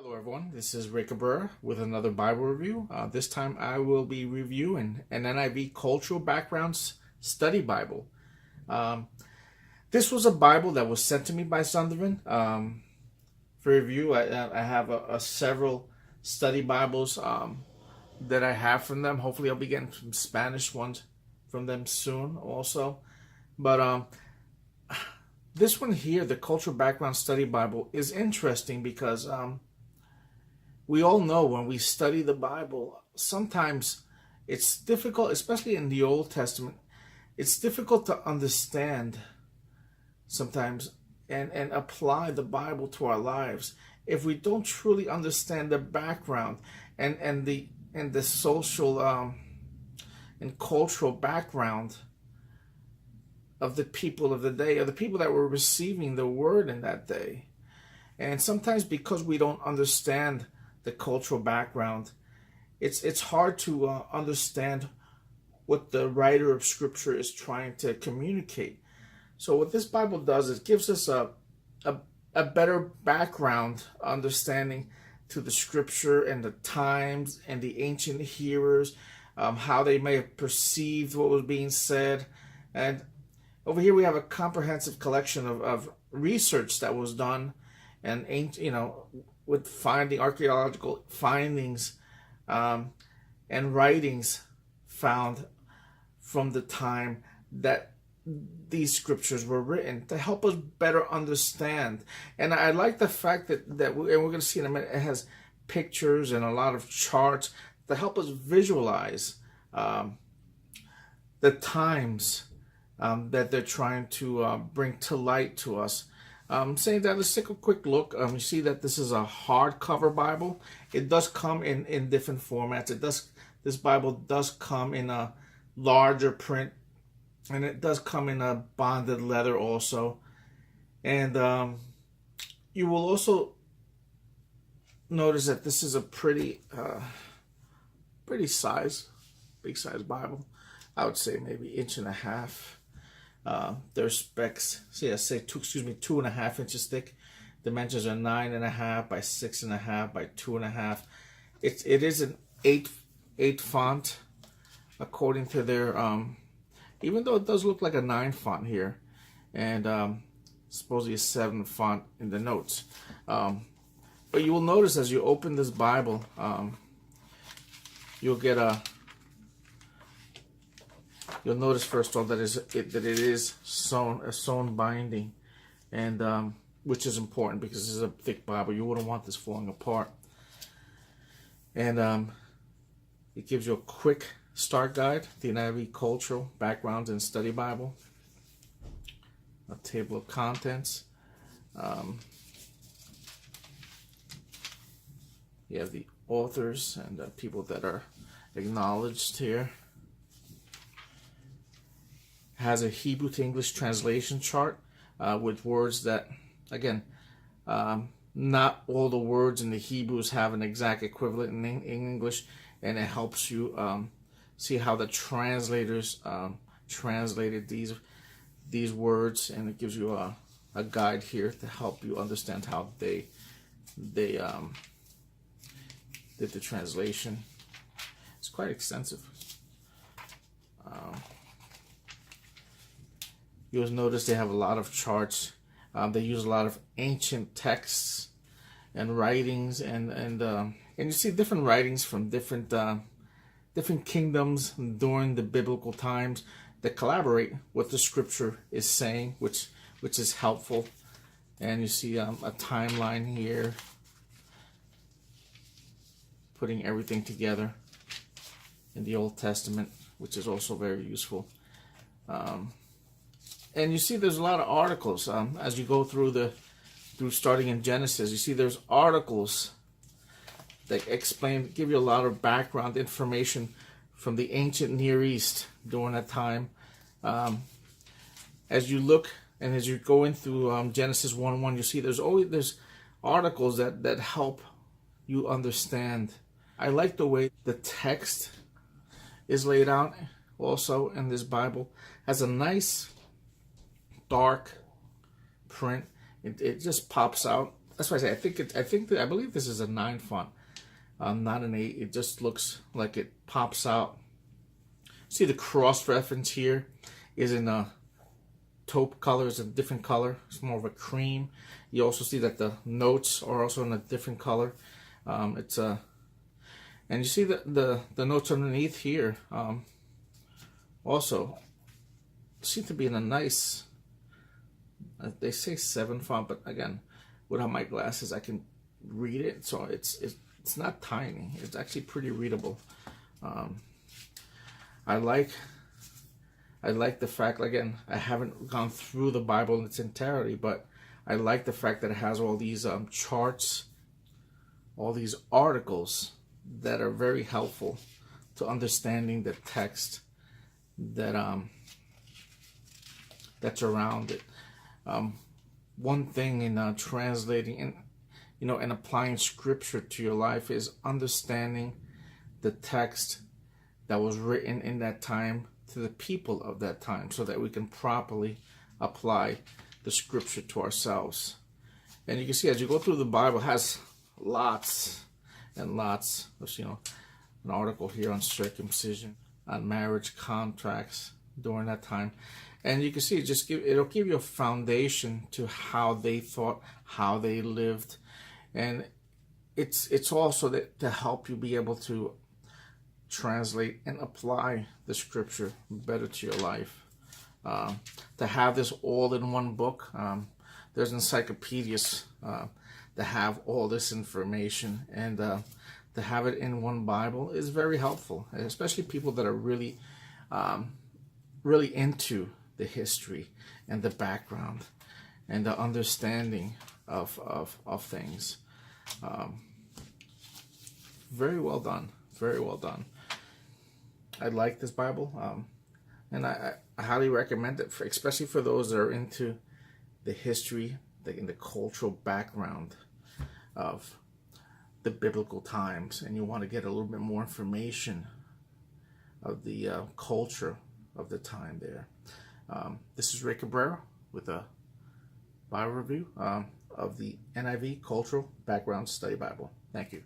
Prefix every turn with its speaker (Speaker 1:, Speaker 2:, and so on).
Speaker 1: Hello everyone, this is Rick Cabrera with another Bible review. This time I will be reviewing an NIV Cultural Backgrounds Study Bible. This was a Bible that was sent to me by Sunderland for review. I have several study Bibles that I have from them. Hopefully I'll be getting some Spanish ones from them soon also. But this one here, the Cultural Background Study Bible, is interesting because we all know when we study the Bible, sometimes it's difficult, especially in the Old Testament, it's difficult to understand sometimes and apply the Bible to our lives if we don't truly understand the background and the social and cultural background of the people of the day, or the people that were receiving the word in that day. And sometimes because we don't understand the cultural background, it's hard to understand what the writer of Scripture is trying to communicate. So what this Bible does is gives us a better background understanding to the Scripture and the times and the ancient hearers, how they may have perceived what was being said. And over here we have a comprehensive collection of research that was done, and with archaeological findings and writings found from the time that these scriptures were written to help us better understand. And I like the fact that and we're going to see in a minute, it has pictures and a lot of charts to help us visualize the times that they're trying to bring to light to us. Saying that, let's take a quick look. You see that this is a hardcover Bible. It does come in different formats. This Bible does come in a larger print, and it does come in a bonded leather also. And you will also notice that this is a pretty big size Bible. I would say maybe 1.5 inches. There's specs. See, I say 2.5 inches thick. Dimensions are 9.5 by 6.5 by 2.5. It is an 8 font, according to their even though it does look like a 9 font here, and supposedly a 7 font in the notes. But you will notice as you open this Bible, you'll notice first of all that it is sewn binding, and which is important because this is a thick Bible. You wouldn't want this falling apart. And it gives you a quick start guide, the NIV Cultural Backgrounds and Study Bible, a table of contents. You have the authors and people that are acknowledged here. Has a Hebrew to English translation chart with words that, again, not all the words in the Hebrews have an exact equivalent in English, and it helps you see how the translators translated these words, and it gives you a guide here to help you understand how they did the translation. It's quite extensive. You'll notice they have a lot of charts. They use a lot of ancient texts and writings, and you see different writings from different kingdoms during the biblical times that collaborate what the Scripture is saying, which is helpful. And you see a timeline here, putting everything together in the Old Testament, which is also very useful. And you see there's a lot of articles as you go through starting in Genesis. You see there's articles that give you a lot of background information from the ancient Near East during that time. As you look and as you're going through Genesis 1:1, you see there's articles that help you understand. I like the way the text is laid out also in this Bible. Has a nice dark print. It just pops out that's why I say I believe this is a 9 font, not an 8. It just looks like it pops out. See the cross reference here is in a taupe color, is a different color. It's more of a cream. You also see that the notes are also in a different color. And you see the notes underneath here also seem to be in a nice, they say 7 font, but again, without my glasses I can read it, so it's not tiny. It's actually pretty readable. I like the fact, again, I haven't gone through the Bible in its entirety, but I like the fact that it has all these charts, all these articles that are very helpful to understanding the text that that's around it. One thing in translating and applying scripture to your life is understanding the text that was written in that time to the people of that time, so that we can properly apply the scripture to ourselves. And you can see as you go through the Bible, it has lots and lots of, an article here on circumcision, on marriage contracts during that time. And you can see it'll give you a foundation to how they thought, how they lived. And it's also to help you be able to translate and apply the scripture better to your life. To have this all in one book, there's encyclopedias that have all this information, and to have it in one Bible is very helpful, especially people that are really into the history and the background and the understanding of things. Very well done. Very well done. I like this Bible, and I highly recommend it, especially for those that are into the history, in the cultural background of the biblical times, and you want to get a little bit more information of the culture of the time there. This is Ray Cabrera with a Bible review of the NIV Cultural Background Study Bible. Thank you.